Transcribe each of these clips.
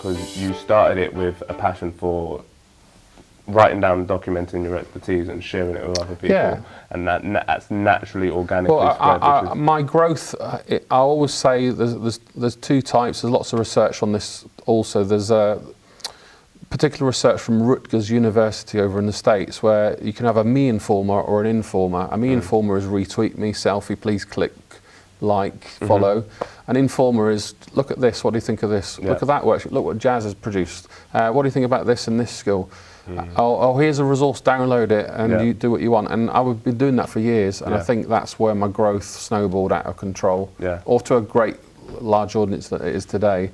because you started it with a passion for writing down, documenting your expertise and sharing it with other people. Yeah. And that's naturally, organically well, spread. my growth, I always say there's two types. There's lots of research on this also. There's particular research from Rutgers University over in the States where you can have a me informer or an informer. A me informer is retweet me, selfie, please click, like, follow. An informer is, look at this, what do you think of this? Look at that worksheet, look what Jazz has produced. What do you think about this and this skill? Oh, here's a resource, download it and you do what you want. And I would be doing that for years, and I think that's where my growth snowballed out of control, or to a great large audience that it is today.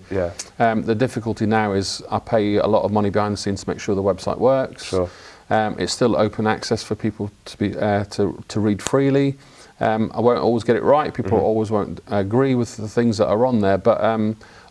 The difficulty now is I pay a lot of money behind the scenes to make sure the website works. It's still open access for people to be to read freely. I won't always get it right. People always won't agree with the things that are on there, but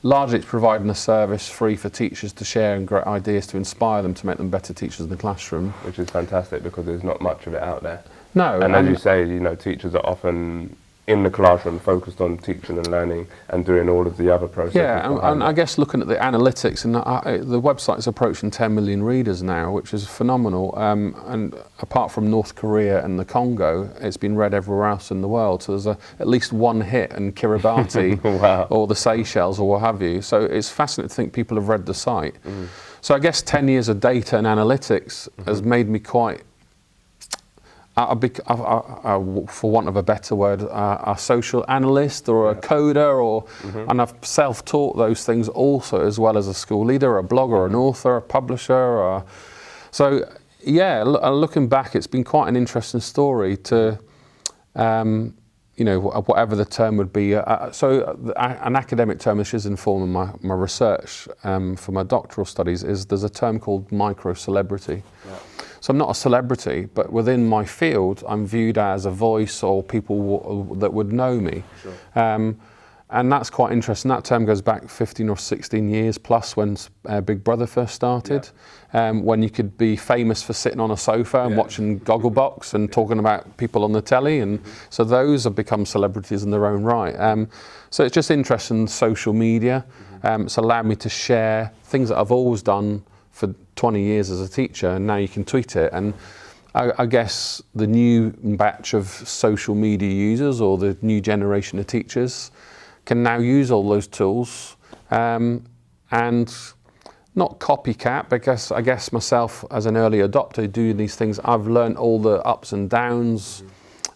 largely it's providing a service free for teachers to share and great ideas to inspire them to make them better teachers in the classroom. Which is fantastic because there's not much of it out there. No. And as you say, you know, teachers are often in the classroom focused on teaching and learning and doing all of the other processes. And I guess looking at the analytics, and the website's approaching 10 million readers now, which is phenomenal. And apart from North Korea and the Congo, it's been read everywhere else in the world. So there's at least one hit in Kiribati or the Seychelles or what have you. So it's fascinating to think people have read the site. So I guess 10 years of data and analytics has made me quite, for want of a better word, a social analyst or a coder, and I've self-taught those things also, as well as a school leader, a blogger, an author, a publisher. So yeah, looking back, it's been quite an interesting story to, you know, whatever the term would be. An academic term, which is informing my research for my doctoral studies, is there's a term called micro-celebrity. So I'm not a celebrity, but within my field, I'm viewed as a voice or people that would know me. And that's quite interesting. That term goes back 15 or 16 years plus when Big Brother first started, when you could be famous for sitting on a sofa and watching Gogglebox and talking about people on the telly. And so those have become celebrities in their own right. So it's just interesting, social media. It's allowed me to share things that I've always done for 20 years as a teacher, and now you can tweet it. And I guess the new batch of social media users, or the new generation of teachers, can now use all those tools and not copycat, because I guess myself as an early adopter doing these things, I've learned all the ups and downs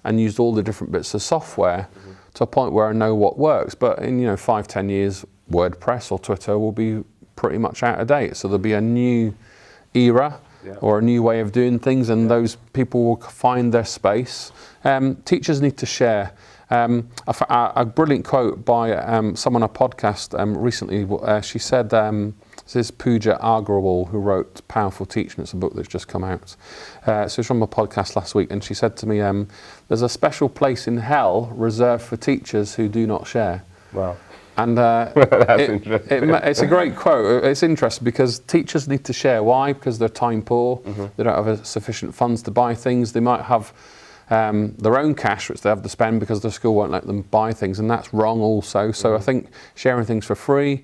and used all the different bits of software to a point where I know what works. But in 5-10 years, WordPress or Twitter will be pretty much out of date. So there'll be a new era or a new way of doing things, and those people will find their space. Teachers need to share. A brilliant quote by someone on a podcast recently. She said, this is Pooja Agrawal, who wrote Powerful Teaching. It's a book that's just come out. So it's from a podcast last week, and she said to me, there's a special place in hell reserved for teachers who do not share. Wow. And it's a great quote. It's interesting because teachers need to share. Why? Because they're time poor. They don't have sufficient funds to buy things. They might have their own cash which they have to spend because the school won't let them buy things, and that's wrong also. So I think sharing things for free,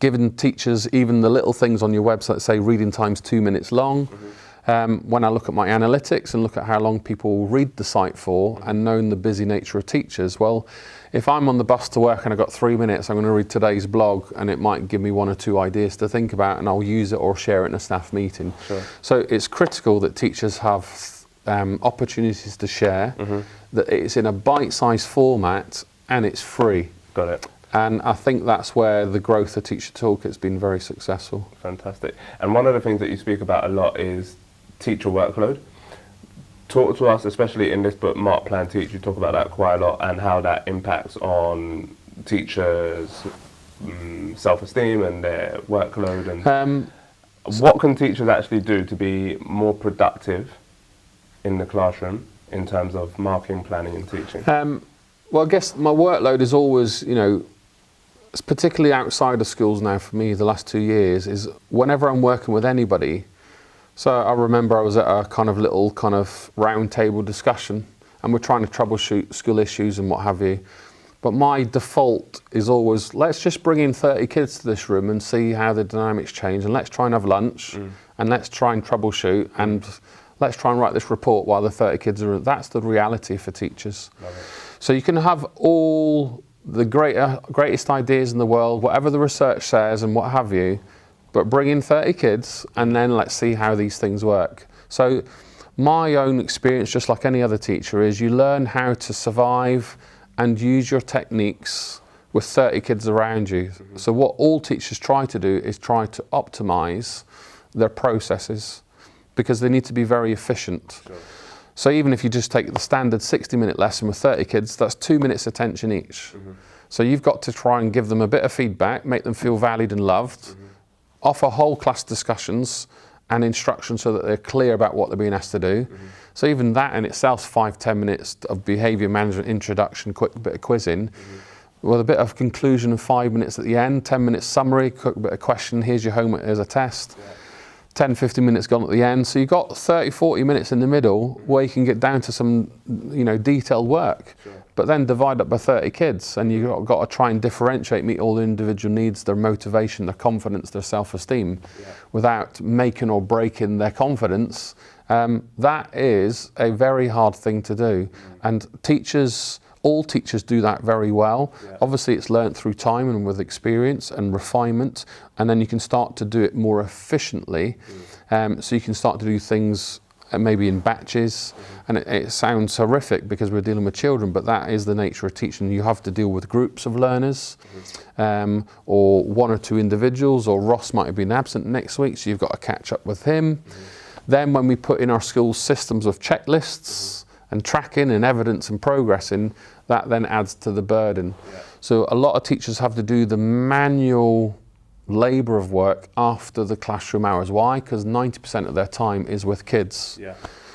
giving teachers even the little things on your website, say reading time's 2 minutes long. When I look at my analytics and look at how long people read the site for, and knowing the busy nature of teachers, well, if I'm on the bus to work and I've got 3 minutes, I'm going to read today's blog, and it might give me 1 or 2 ideas to think about, and I'll use it or share it in a staff meeting. So it's critical that teachers have opportunities to share, that it's in a bite-sized format and it's free. Got it. And I think that's where the growth of Teacher Toolkit's been very successful. Fantastic. And one of the things that you speak about a lot is teacher workload. Talk to us, especially in this book, Mark Plan Teach, you talk about that quite a lot, and how that impacts on teachers' self-esteem and their workload. And what can teachers actually do to be more productive in the classroom in terms of marking, planning and teaching? Well, I guess my workload is always, particularly outside of schools now for me the last 2 years, is whenever I'm working with anybody. So I remember I was at a little round table discussion, and we're trying to troubleshoot school issues and what have you. But my default is always, let's just bring in 30 kids to this room and see how the dynamics change, and let's try and have lunch, and let's try and troubleshoot, and let's try and write this report while the 30 kids are. That's the reality for teachers. So you can have all the greatest ideas in the world, whatever the research says and what have you, but bring in 30 kids and then let's see how these things work. So my own experience, just like any other teacher, is you learn how to survive and use your techniques with 30 kids around you. So what all teachers try to do is try to optimize their processes, because they need to be very efficient. Sure. So even if you just take the standard 60-minute lesson with 30 kids, that's 2 minutes attention each. So you've got to try and give them a bit of feedback, make them feel valued and loved, offer whole class discussions and instruction so that they're clear about what they're being asked to do. So even that in itself, 5-10 minutes of behaviour management introduction, quick bit of quizzing, with a bit of conclusion and 5 minutes at the end, 10 minutes summary, quick bit of question, here's your homework, here's a test. 10-15 minutes gone at the end. So you've got 30-40 minutes in the middle where you can get down to some detailed work. But then divide up by 30 kids, and you've got to try and differentiate, meet all the individual needs, their motivation, their confidence, their self-esteem, without making or breaking their confidence. That is a very hard thing to do. And all teachers do that very well. Obviously it's learnt through time and with experience and refinement, and then you can start to do it more efficiently. So you can start to do things maybe in batches, and it sounds horrific because we're dealing with children, but that is the nature of teaching. You have to deal with groups of learners, or one or two individuals, or Ross might have been absent next week, so you've got to catch up with him. Then when we put in our school systems of checklists and tracking and evidence and progressing, that then adds to the burden. So a lot of teachers have to do the manual labour of work after the classroom hours. Why? Because 90% of their time is with kids,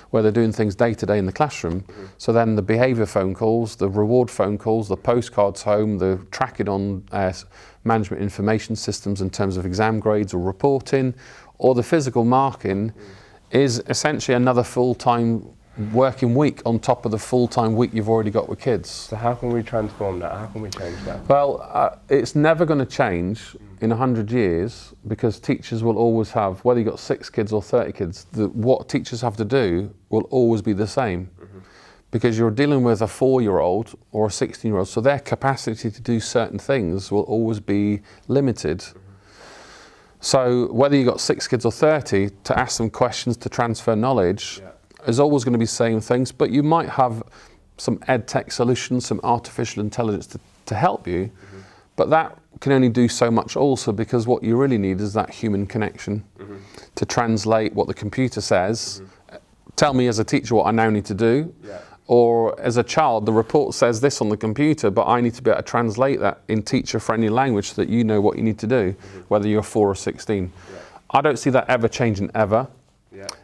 where they're doing things day to day in the classroom. So then the behaviour phone calls, the reward phone calls, the postcards home, the tracking on management information systems in terms of exam grades or reporting, or the physical marking is essentially another full-time working week on top of the full-time week you've already got with kids. So how can we transform that? How can we change that? Well, it's never going to change in 100 years, because teachers will always have, whether you've got 6 kids or 30 kids, what teachers have to do will always be the same. Because you're dealing with a 4-year-old or a 16-year-old, so their capacity to do certain things will always be limited. So whether you've got 6 kids or 30, to ask them questions, to transfer knowledge, is always going to be same things, but you might have some ed tech solutions, some artificial intelligence to help you, but that can only do so much also, because what you really need is that human connection to translate what the computer says, tell me as a teacher what I now need to do, or as a child, the report says this on the computer, but I need to be able to translate that in teacher-friendly language so that you know what you need to do, whether you're 4 or 16. I don't see that ever changing, ever.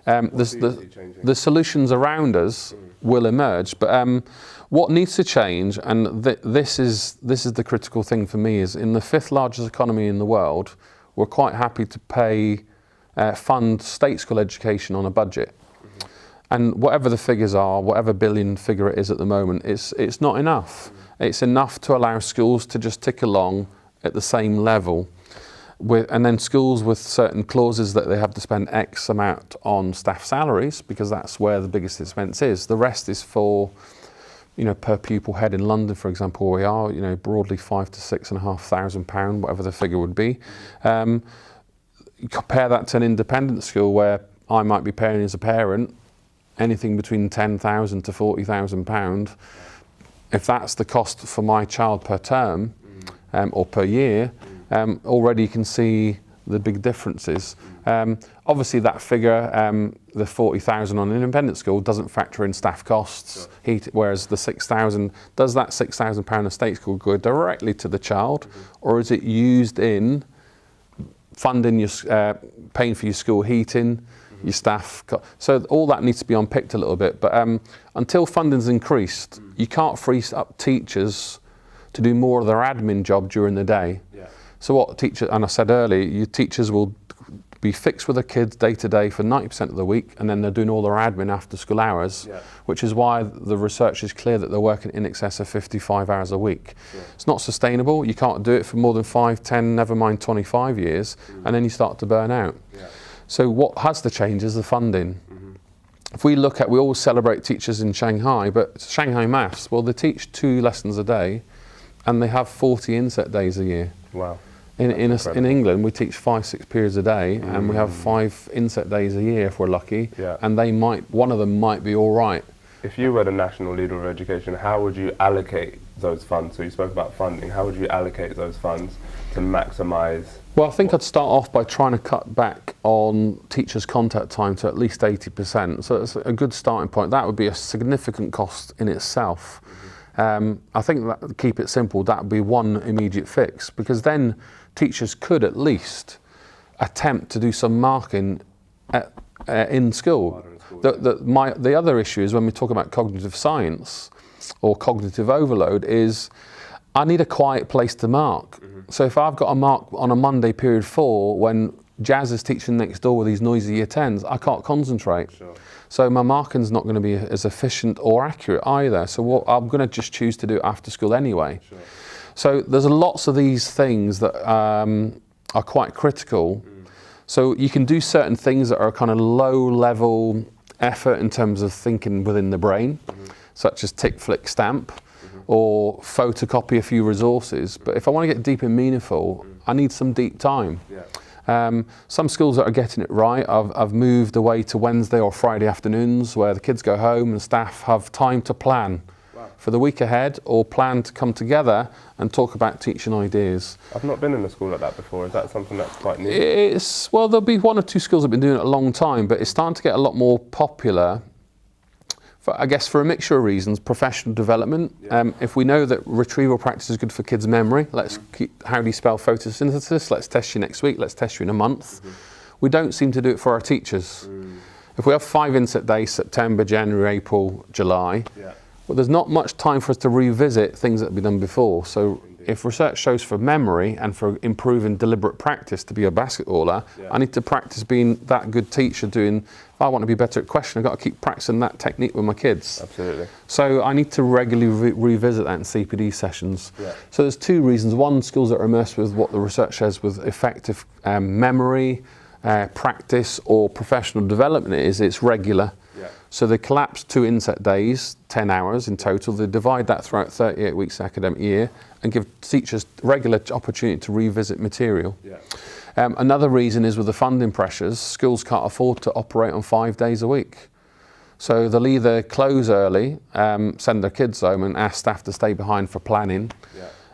The solutions around us will emerge, but what needs to change, and this is the critical thing for me, is in the 5th largest economy in the world, we're quite happy to fund state school education on a budget. And whatever the figures are, whatever billion figure it is at the moment, it's not enough. It's enough to allow schools to just tick along at the same level. And then schools with certain clauses that they have to spend X amount on staff salaries, because that's where the biggest expense is. The rest is for, per pupil head in London, for example, where we are, broadly £5,000 to £6,500, whatever the figure would be. You compare that to an independent school where I might be paying as a parent anything between £10,000 to £40,000. If that's the cost for my child per term or per year, already you can see the big differences. Obviously that figure, the 40,000 on an independent school, doesn't factor in staff costs, whereas the 6,000, does that £6,000 a state school go directly to the child, or is it used in funding your, paying for your school heating, your staff? So all that needs to be unpicked a little bit, but until funding's increased, you can't free up teachers to do more of their admin job during the day. So what teachers, and I said earlier, your teachers will be fixed with the kids day to day for 90% of the week, and then they're doing all their admin after school hours, which is why the research is clear that they're working in excess of 55 hours a week. It's not sustainable. You can't do it for more than 5, 10, never mind 25 years, and then you start to burn out. So what has to change is the funding. If we look at, we always celebrate teachers in Shanghai, but Shanghai maths, well, they teach 2 lessons a day, and they have 40 inset days a year. Wow. In England, we teach 5-6 periods a day, and we have 5 inset days a year if we're lucky. And one of them might be all right. If you were the national leader of education, how would you allocate those funds? So you spoke about funding. How would you allocate those funds to maximise? Well, I think I'd start off by trying to cut back on teachers' contact time to at least 80%. So it's a good starting point. That would be a significant cost in itself. I think that, keep it simple, that would be one immediate fix, because then teachers could at least attempt to do some marking in school. The other issue is when we talk about cognitive science or cognitive overload is I need a quiet place to mark. So if I've got a mark on a Monday period 4 when Jazz is teaching next door with these noisy year 10s, I can't concentrate. So my marking's not going to be as efficient or accurate either. So I'm going to just choose to do it after school anyway. So there's lots of these things that are quite critical. So you can do certain things that are kind of low level effort in terms of thinking within the brain, such as tick, flick, stamp, or photocopy a few resources. But if I want to get deep and meaningful, I need some deep time. Some schools that are getting it right, I've moved away to Wednesday or Friday afternoons where the kids go home and staff have time to plan for the week ahead, or plan to come together and talk about teaching ideas. I've not been in a school like that before. Is that something that's quite new? Well, there'll be 1 or 2 schools that have been doing it a long time, but it's starting to get a lot more popular. I guess for a mixture of reasons, professional development. If we know that retrieval practice is good for kids' memory, let's keep, how do you spell photosynthesis? Let's test you next week, let's test you in a month. We don't seem to do it for our teachers. If we have 5 inset days, September, January, April, July, well, there's not much time for us to revisit things that have been done before. So if research shows for memory and for improving deliberate practice to be a basketballer, I need to practice being that good teacher doing, if I want to be better at question, I've got to keep practicing that technique with my kids. Absolutely. So I need to regularly revisit that in CPD sessions. So there's 2 reasons. One, schools that are immersed with what the research says with effective memory, practice or professional development it's regular. So they collapse 2 inset days, 10 hours in total. They divide that throughout 38 weeks academic year and give teachers regular opportunity to revisit material. Another reason is with the funding pressures, schools can't afford to operate on 5 days a week. So they'll either close early, send their kids home and ask staff to stay behind for planning.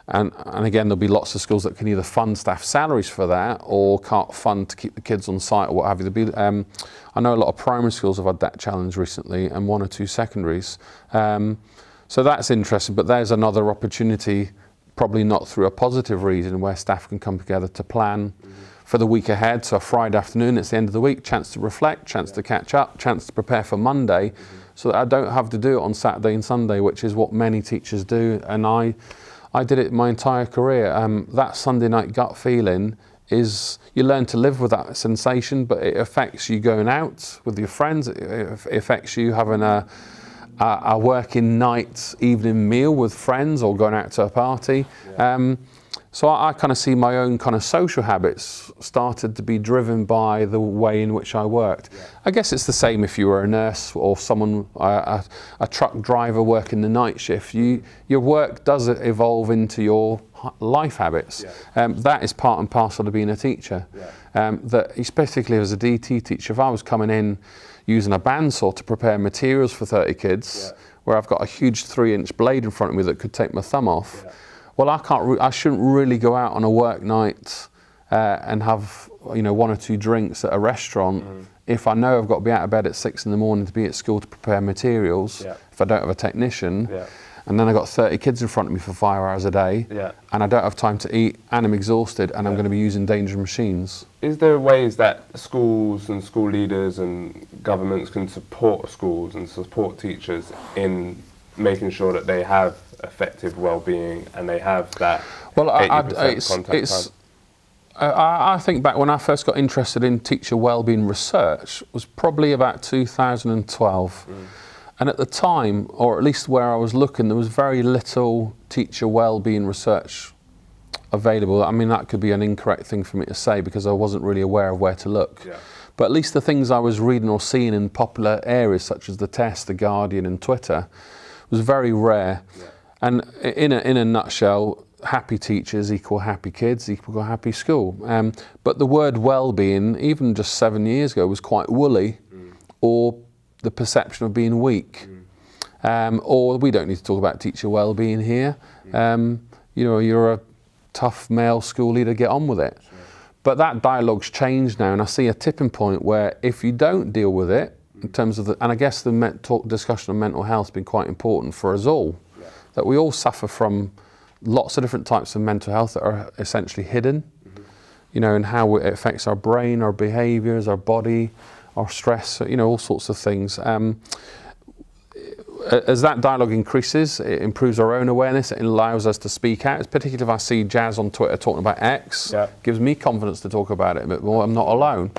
And again, there'll be lots of schools that can either fund staff salaries for that or can't fund to keep the kids on site or what have you. I know a lot of primary schools have had that challenge recently and 1 or 2 secondaries. So that's interesting, but there's another opportunity, probably not through a positive reason, where staff can come together to plan for the week ahead. So a Friday afternoon, it's the end of the week, chance to reflect, chance to catch up, chance to prepare for Monday, so that I don't have to do it on Saturday and Sunday, which is what many teachers do. And I did it my entire career. That Sunday night gut feeling is, you learn to live with that sensation, but it affects you going out with your friends. It affects you having a working night, evening meal with friends or going out to a party. So I kind of see my own kind of social habits started to be driven by the way in which I worked. I guess it's the same if you were a nurse or someone, a truck driver working the night shift. Your work does evolve into your life habits. That is part and parcel of being a teacher. That especially as a DT teacher, if I was coming in using a bandsaw to prepare materials for 30 kids, where I've got a huge 3-inch blade in front of me that could take my thumb off, well, I shouldn't really go out on a work night and have 1 or 2 drinks at a restaurant if I know I've got to be out of bed at 6 in the morning to be at school to prepare materials. If I don't have a technician, and then I've got 30 kids in front of me for 5 hours a day, and I don't have time to eat, and I'm exhausted, and I'm going to be using dangerous machines. Is there ways that schools and school leaders and governments can support schools and support teachers in making sure that they have effective well-being and they have that 80% contact time? I think back when I first got interested in teacher wellbeing research was probably about 2012. And at the time, or at least where I was looking, there was very little teacher wellbeing research available. I mean, that could be an incorrect thing for me to say because I wasn't really aware of where to look. Yeah. But at least the things I was reading or seeing in popular areas such as The Test, The Guardian and Twitter was very rare. Yeah. And in a nutshell, happy teachers equal happy kids equal happy school. But the word well-being, even just 7 years ago, was quite woolly, or the perception of being weak. Or we don't need to talk about teacher well-being here. You know, you're a tough male school leader, get on with it. Sure. But that dialogue's changed now, and I see a tipping point where if you don't deal with it, in terms of and I guess the discussion of mental health has been quite important for us all, that we all suffer from lots of different types of mental health that are essentially hidden, you know, and how it affects our brain, our behaviours, our body, our stress, you know, all sorts of things. As that dialogue increases, it improves our own awareness, it allows us to speak out, particularly if I see Jazz on Twitter talking about X, gives me confidence to talk about it a bit more, I'm not alone.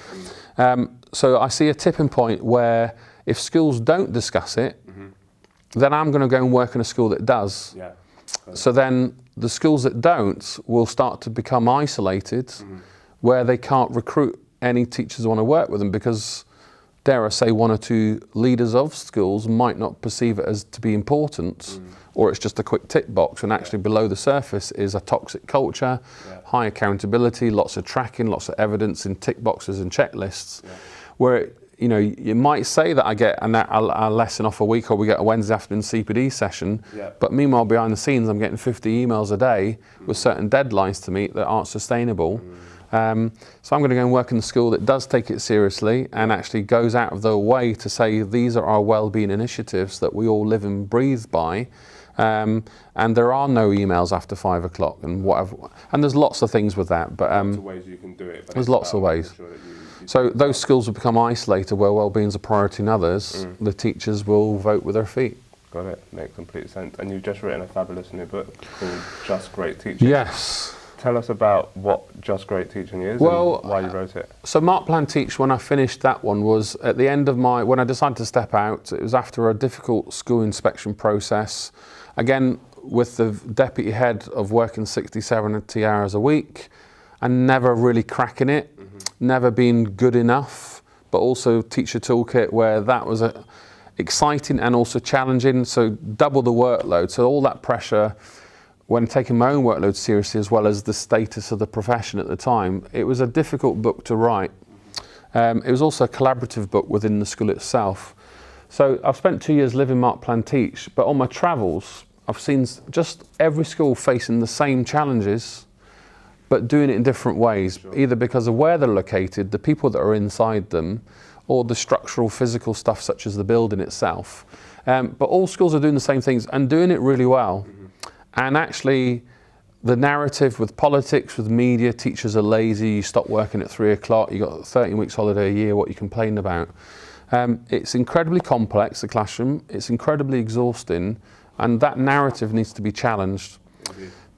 So I see a tipping point where if schools don't discuss it, then I'm going to go and work in a school that does. Yeah. So then the schools that don't will start to become isolated, where they can't recruit any teachers who want to work with them because, dare I say, one or two leaders of schools might not perceive it as to be important, or it's just a quick tick box, and actually below the surface is a toxic culture, high accountability, lots of tracking, lots of evidence in tick boxes and checklists, where you know, you might say that I get a lesson off a week, or we get a Wednesday afternoon CPD session, but meanwhile behind the scenes I'm getting 50 emails a day with certain deadlines to meet that aren't sustainable. So I'm going to go and work in a school that does take it seriously and actually goes out of their way to say these are our wellbeing initiatives that we all live and breathe by. And there are no emails after 5 o'clock and whatever. And there's lots of things with that. But lots of ways you can do it. But there's lots of ways. Sure that you so those schools will become isolated where wellbeing is a priority in others. The teachers will vote with their feet. Got it. Makes complete sense. And you've just written a fabulous new book called Just Great Teaching. Yes. Tell us about what Just Great Teaching is and why you wrote it. So Mark Plan Teach, when I finished that one, was at the end of when I decided to step out, it was after a difficult school inspection process. Again, with the deputy head of working 60, 70 hours a week and never really cracking it, never been good enough, but also Teacher Toolkit where that was exciting and also challenging, so double the workload. So all that pressure, when taking my own workload seriously as well as the status of the profession at the time, it was a difficult book to write. It was also a collaborative book within the school itself. So I've spent 2 years living Mark Plan Teach, but on my travels, I've seen just every school facing the same challenges, but doing it in different ways, either because of where they're located, the people that are inside them, or the structural, physical stuff such as the building itself. But all schools are doing the same things and doing it really well. And actually, the narrative with politics, with media, teachers are lazy, you stop working at 3 o'clock, you got 13 weeks holiday a year, what you complain about. It's incredibly complex, the classroom, it's incredibly exhausting, and that narrative needs to be challenged.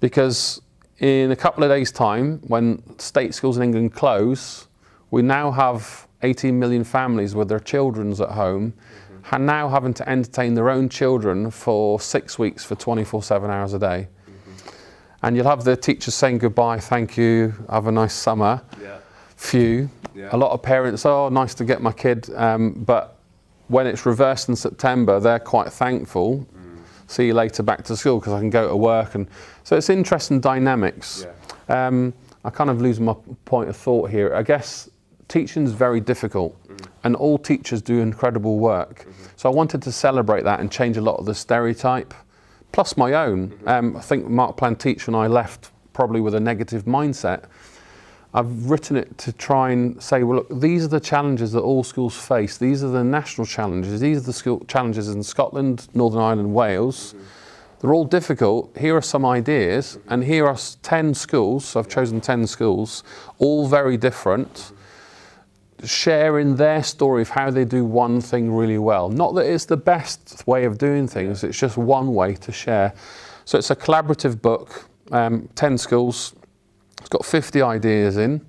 Because in a couple of days' time, when state schools in England close, we now have 18 million families with their children at home, and now having to entertain their own children for 6 weeks for 24/7 hours a day. And you'll have the teachers saying goodbye, thank you, have a nice summer. Few. A lot of parents, oh, nice to get my kid, but when it's reversed in September, they're quite thankful. See you later, back to school, because I can go to work. And so it's interesting dynamics. I kind of lose my point of thought here. I guess teaching is very difficult, and all teachers do incredible work. So I wanted to celebrate that and change a lot of the stereotype, plus my own. I think Mark Plan Teach, when I left, probably with a negative mindset. I've written it to try and say, well, look, these are the challenges that all schools face. These are the national challenges. These are the school challenges in Scotland, Northern Ireland, Wales. They're all difficult. Here are some ideas, and here are 10 schools. So I've chosen 10 schools, all very different, sharing their story of how they do one thing really well. Not that it's the best way of doing things, it's just one way to share. So it's a collaborative book, 10 schools, It's got 50 ideas in.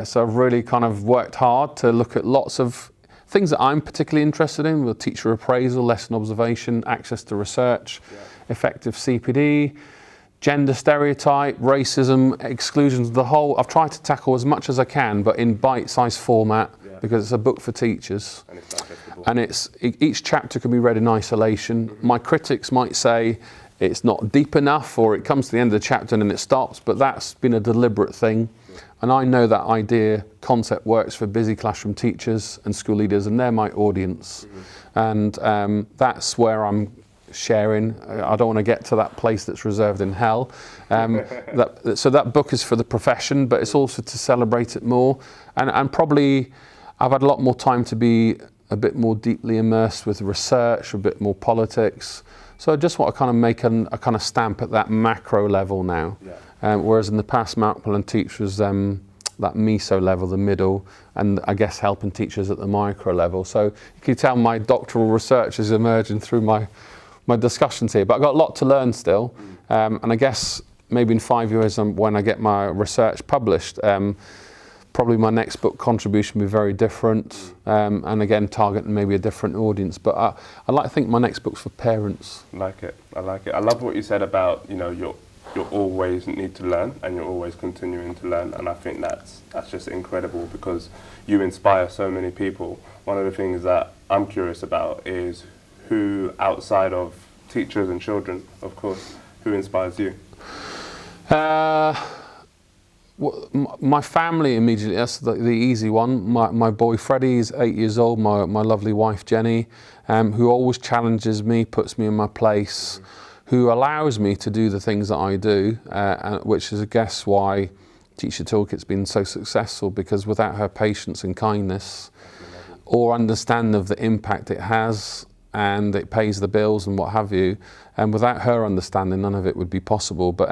So I've really kind of worked hard to look at lots of things that I'm particularly interested in, with teacher appraisal, lesson observation, access to research, effective CPD, gender stereotype, racism, exclusions, the whole. I've tried to tackle as much as I can, but in bite-sized format, because it's a book for teachers. And each chapter can be read in isolation. My critics might say it's not deep enough, or it comes to the end of the chapter and then it stops, but that's been a deliberate thing. And I know that idea, concept works for busy classroom teachers and school leaders, and they're my audience. And that's where I'm sharing. I don't want to get to that place that's reserved in hell. So that book is for the profession, but it's also to celebrate it more. And probably I've had a lot more time to be a bit more deeply immersed with research, a bit more politics. So I just want to kind of make a kind of stamp at that macro level now. Whereas in the past, Macmillan Teach was that meso level, the middle, and I guess helping teachers at the micro level. So you can tell my doctoral research is emerging through my discussions here, but I've got a lot to learn still. And I guess maybe in 5 years when I get my research published, probably my next book contribution will be very different, and again targeting maybe a different audience. But I like to think my next book's for parents. I like it. I love what you said about, you know, you always need to learn and you're always continuing to learn, and I think that's just incredible because you inspire so many people. One of the things that I'm curious about is who, outside of teachers and children, of course, who inspires you? My family immediately, that's the easy one. My boy Freddie is 8 years old, my lovely wife Jenny, who always challenges me, puts me in my place, who allows me to do the things that I do, which is I guess why Teacher Toolkit's been so successful, because without her patience and kindness or understanding of the impact it has, and it pays the bills and what have you, and without her understanding none of it would be possible. But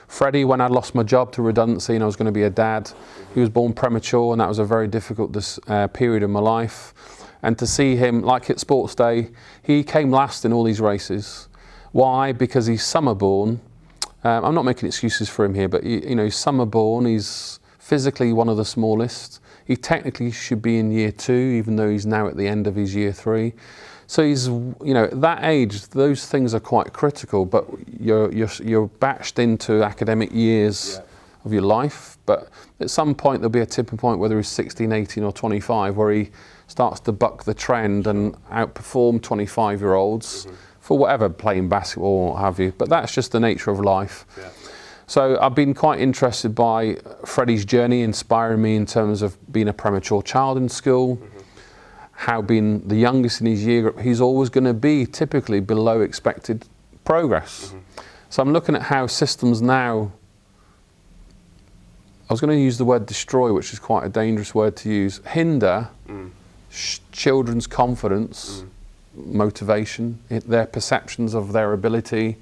Freddie, when I lost my job to redundancy and I was going to be a dad, he was born premature, and that was a very difficult period in my life. And to see him, like at Sports Day, he came last in all these races. Why? Because he's summer born. I'm not making excuses for him here, but you know, he's summer born, he's physically one of the smallest. He technically should be in year 2, even though he's now at the end of his year 3. So he's, you know, at that age, those things are quite critical, but you're batched into academic years of your life. But at some point there'll be a tipping point, whether he's 16, 18 or 25, where he starts to buck the trend and outperform 25-year-olds for whatever, playing basketball or what have you. But that's just the nature of life. So I've been quite interested by Freddie's journey, inspiring me in terms of being a premature child in school, how being the youngest in his year group, he's always going to be typically below expected progress. So I'm looking at how systems now, I was going to use the word destroy, which is quite a dangerous word to use, hinder children's confidence, motivation, their perceptions of their ability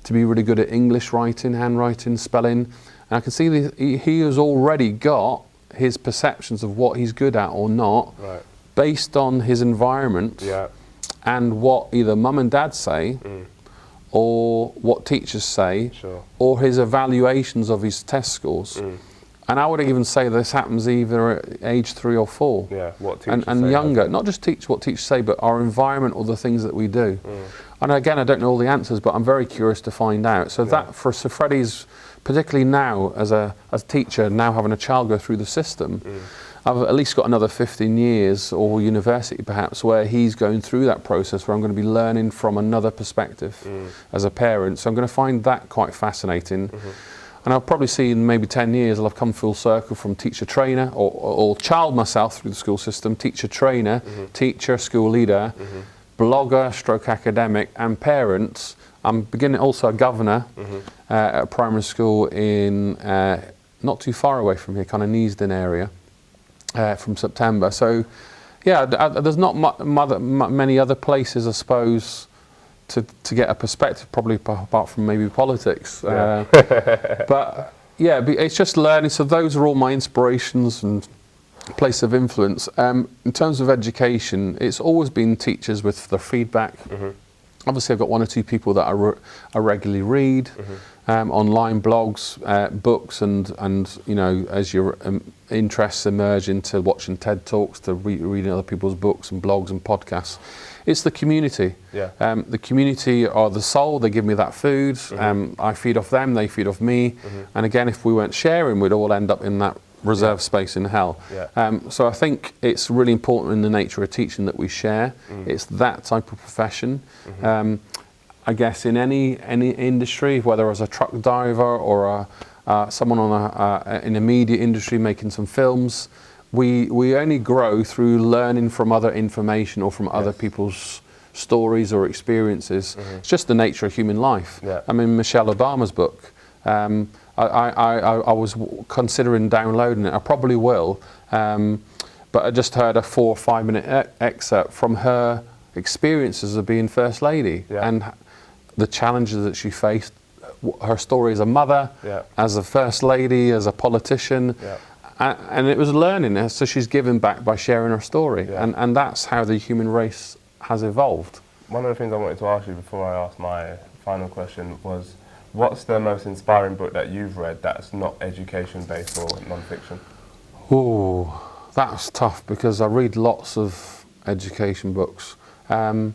to be really good at English writing, handwriting, spelling. And I can see that he has already got his perceptions of what he's good at or not, based on his environment and what either mum and dad say or what teachers say or his evaluations of his test scores. And I would even say this happens either at age 3 or 4. What teachers and say, younger, not just what teachers say, but our environment or the things that we do. And again, I don't know all the answers, but I'm very curious to find out. So that for Freddie's, particularly now as a teacher, now having a child go through the system, I've at least got another 15 years, or university perhaps, where he's going through that process, where I'm going to be learning from another perspective as a parent. So I'm going to find that quite fascinating. And I'll probably see in maybe 10 years, I'll have come full circle from teacher trainer or child myself through the school system, teacher trainer, teacher, school leader, blogger, stroke academic, and parents. I'm beginning also a governor at a primary school in not too far away from here, kind of Neasden area, from September. So yeah, there's not many other places, I suppose, to get a perspective, probably apart from maybe politics. But yeah, it's just learning. So those are all my inspirations and place of influence. In terms of education, it's always been teachers with the feedback Obviously, I've got one or two people that I regularly read, online blogs, books, and as your interests emerge into watching TED Talks, to reading other people's books and blogs and podcasts. It's the community. Yeah. The community are the soul. They give me that food. I feed off them. They feed off me. And again, if we weren't sharing, we'd all end up in that reserve space in hell. Yeah. So I think it's really important in the nature of teaching that we share. It's that type of profession. I guess in any industry, whether as a truck driver or someone in a media industry making some films, we only grow through learning from other information or from other people's stories or experiences. It's just the nature of human life. Yeah. I mean, Michelle Obama's book, I was considering downloading it. I probably will, but I just heard a 4 or 5 minute excerpt from her experiences of being First Lady and the challenges that she faced. Her story as a mother, as a First Lady, as a politician, and it was learning. So she's given back by sharing her story, and that's how the human race has evolved. One of the things I wanted to ask you before I ask my final question was, what's the most inspiring book that you've read that's not education-based or non-fiction? Oh, that's tough because I read lots of education books. One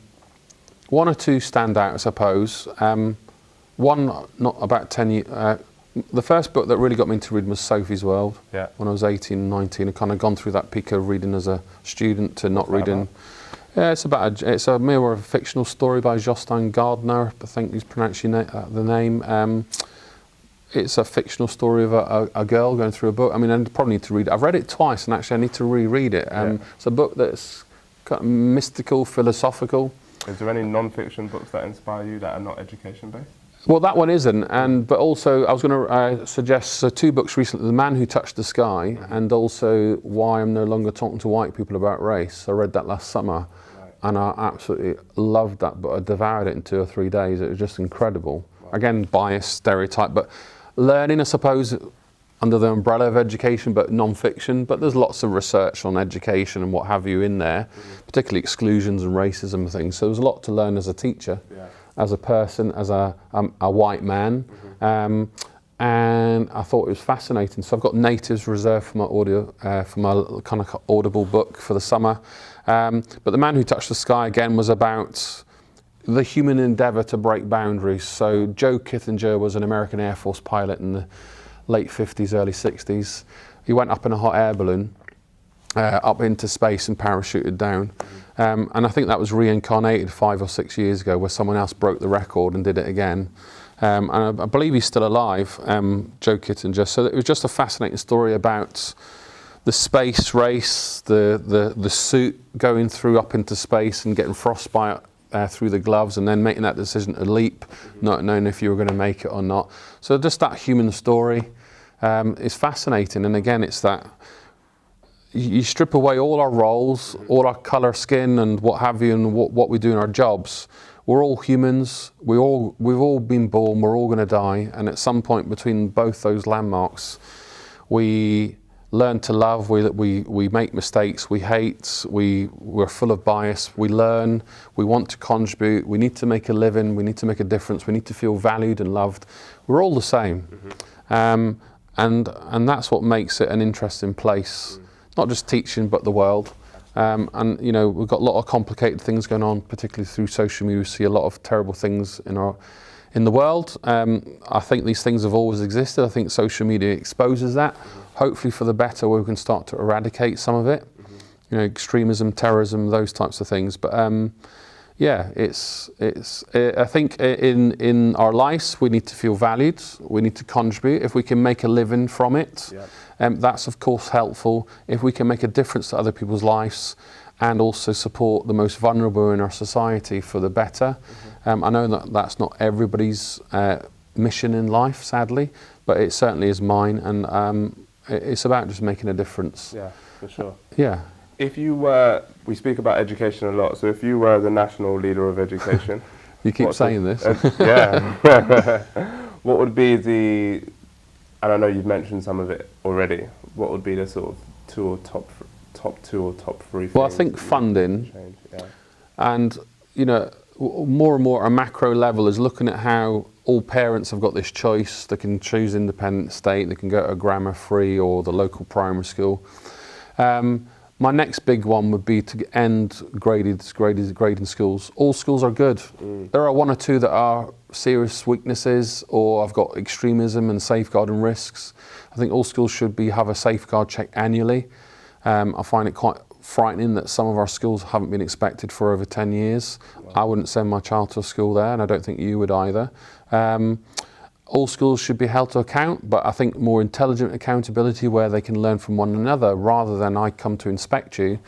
or two stand out, I suppose. One, not about 10 years. The first book that really got me into reading was Sophie's World. Yeah. When I was 18, 19, I kind of gone through that peak of reading as a student to not reading. Yeah, it's a more of a fictional story by Jostein Gardner, I think he's pronouncing the name. It's a fictional story of a girl going through a book. I mean, I probably need to read it. I've read it twice, and actually I need to reread it. It's a book that's kind of mystical, philosophical. Is there any non-fiction books that inspire you that are not education-based? Well, that one isn't, but also I was going to suggest two books recently: The Man Who Touched the Sky, and also Why I'm No Longer Talking to White People About Race. I read that last summer, and I absolutely loved that book. I devoured it in 2 or 3 days. It was just incredible. Again, bias, stereotype, but learning, I suppose, under the umbrella of education, but non-fiction. But there's lots of research on education and what have you in there, particularly exclusions and racism and things. So there's a lot to learn as a teacher, as a person, as a white man. And I thought it was fascinating. So I've got Natives reserved for my kind of audible book for the summer. But The Man Who Touched the Sky, again, was about the human endeavour to break boundaries. So Joe Kittinger was an American Air Force pilot in the late 50s, early 60s. He went up in a hot air balloon up into space and parachuted down. And I think that was reincarnated 5 or 6 years ago, where someone else broke the record and did it again. And I believe he's still alive, Joe Kittinger. So it was just a fascinating story about the space race, the suit going through up into space and getting frostbite through the gloves, and then making that decision to leap, not knowing if you were going to make it or not. So just that human story is fascinating. And again, it's that you strip away all our roles, all our colour, skin, and what have you, and what we do in our jobs. We're all humans. We've all been born. We're all going to die. And at some point between both those landmarks, we learn to love. We make mistakes. We hate. We're full of bias. We learn. We want to contribute. We need to make a living. We need to make a difference. We need to feel valued and loved. We're all the same, and that's what makes it an interesting place. Not just teaching, but the world. And you know, we've got a lot of complicated things going on, particularly through social media. We see a lot of terrible things in the world. I think these things have always existed. I think social media exposes that, hopefully for the better, where we can start to eradicate some of it. You know, extremism, terrorism, those types of things. But yeah, I think in our lives we need to feel valued. We need to contribute. If we can make a living from it, that's of course helpful. If we can make a difference to other people's lives and also support the most vulnerable in our society for the better. I know that that's not everybody's mission in life, sadly, but it certainly is mine, and it's about just making a difference. Yeah, for sure. Yeah. If you were, we speak about education a lot, so if you were the national leader of education... You keep saying this. Yeah. What would be the, and I know you've mentioned some of it already, what would be the sort of top 2 or top 3 things? Well, I think funding, and you know, more and more at a macro level is looking at how all parents have got this choice. They can choose independent state, they can go to a grammar free or the local primary school. My next big one would be to end grading schools. All schools are good. There are one or two that are serious weaknesses, or I've got extremism and safeguarding risks. I think all schools should have a safeguard check annually. I find it quite frightening that some of our schools haven't been inspected for over 10 years. Wow. I wouldn't send my child to a school there, and I don't think you would either. All schools should be held to account, but I think more intelligent accountability where they can learn from one another rather than I come to inspect you.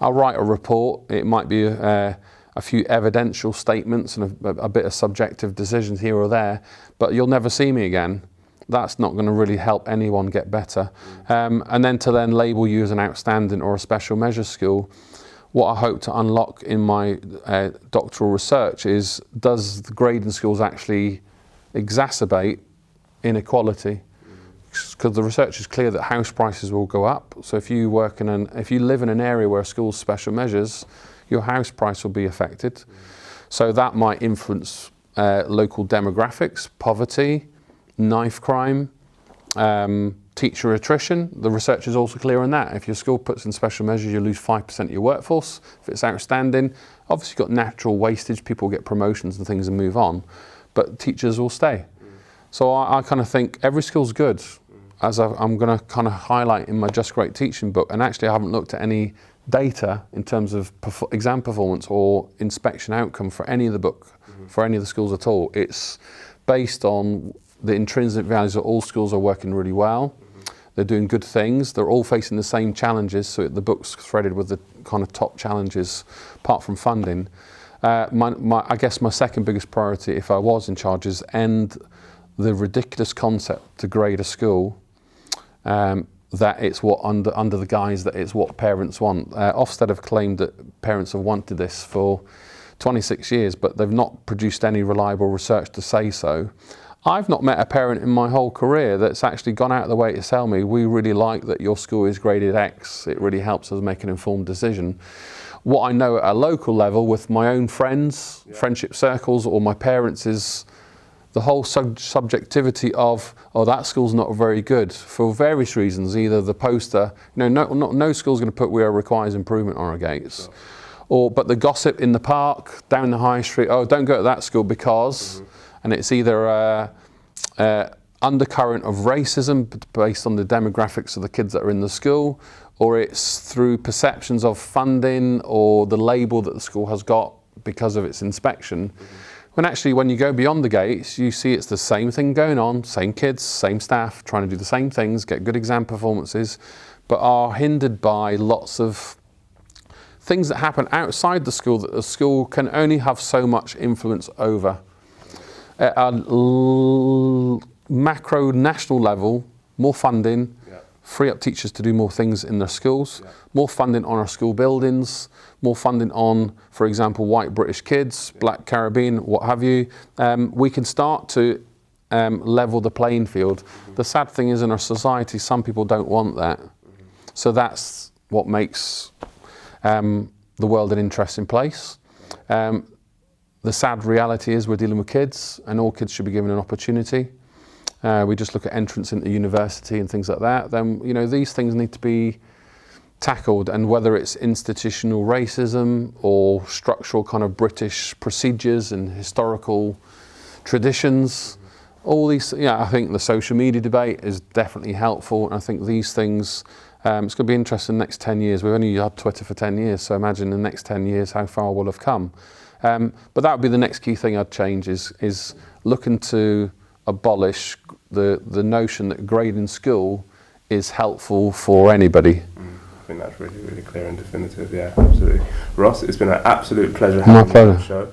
I'll write a report. It might be a few evidential statements and a bit of subjective decisions here or there, but you'll never see me again. That's not going to really help anyone get better. And then to label you as an outstanding or a special measures school, what I hope to unlock in my doctoral research is, does the grading schools actually exacerbate inequality? Because the research is clear that house prices will go up. So if you live in an area where schools special measures, your house price will be affected. So that might influence local demographics, poverty, knife crime, teacher attrition. The research is also clear on that. If your school puts in special measures, you lose 5% of your workforce. If it's outstanding, obviously you've got natural wastage, people get promotions and things and move on, but teachers will stay. So I kind of think every school's good, as I'm going to kind of highlight in my Just Great Teaching book, and actually I haven't looked at any data in terms of exam performance or inspection outcome for any of the book, for any of the schools at all. It's based on the intrinsic values that all schools are working really well. They're doing good things. They're all facing the same challenges. So the book's threaded with the kind of top challenges, apart from funding. I guess my second biggest priority, if I was in charge, is end the ridiculous concept to grade a school that it's what under the guise that it's what parents want. Ofsted have claimed that parents have wanted this for 26 years, but they've not produced any reliable research to say so. I've not met a parent in my whole career that's actually gone out of the way to tell me, we really like that your school is graded X. It really helps us make an informed decision. What I know at a local level with my own friends, friendship circles, or my parents is the whole subjectivity of, oh, that school's not very good for various reasons. Either the poster, no school's going to put "where requires improvement" on our gates. But the gossip in the park, down the high street, oh, don't go to that school because, and it's either undercurrent of racism based on the demographics of the kids that are in the school, or it's through perceptions of funding or the label that the school has got because of its inspection. When actually, when you go beyond the gates, you see it's the same thing going on, same kids, same staff, trying to do the same things, get good exam performances, but are hindered by lots of things that happen outside the school that the school can only have so much influence over. At a macro national level, more funding, free up teachers to do more things in their schools, more funding on our school buildings, more funding on, for example, white British kids, black Caribbean, what have you. We can start to level the playing field. The sad thing is in our society, some people don't want that. So that's what makes the world an interesting place. The sad reality is we're dealing with kids, and all kids should be given an opportunity. We just look at entrance into university and things like that. Then these things need to be tackled, and whether it's institutional racism or structural kind of British procedures and historical traditions, all these. I think the social media debate is definitely helpful, and I think these things. It's going to be interesting the next 10 years. We've only had Twitter for 10 years, so imagine in the next 10 years how far we'll have come. But that would be the next key thing I'd change is looking to abolish the notion that grading school is helpful for anybody. I think that's really, really clear and definitive. Yeah, absolutely. Ross, it's been an absolute pleasure having you on the show.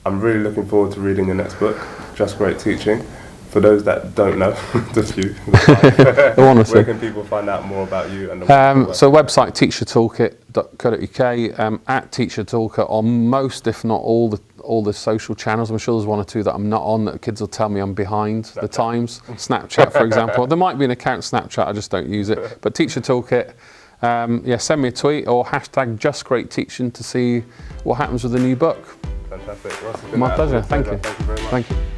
I'm really looking forward to reading your next book, Just Great Teaching. For those that don't know, the few, where can people find out more about you? And so website teachertoolkit.co.uk, at teachertoolkit on most, if not all the social channels. I'm sure there's one or two that I'm not on that kids will tell me I'm behind the times. Snapchat, for example. There might be an account Snapchat, I just don't use it. But Teacher Toolkit, send me a tweet or hashtag JustGreatTeaching to see what happens with the new book. Fantastic. Ross, it's been My an pleasure. absolute Thank you. Thank you very much. Thank you.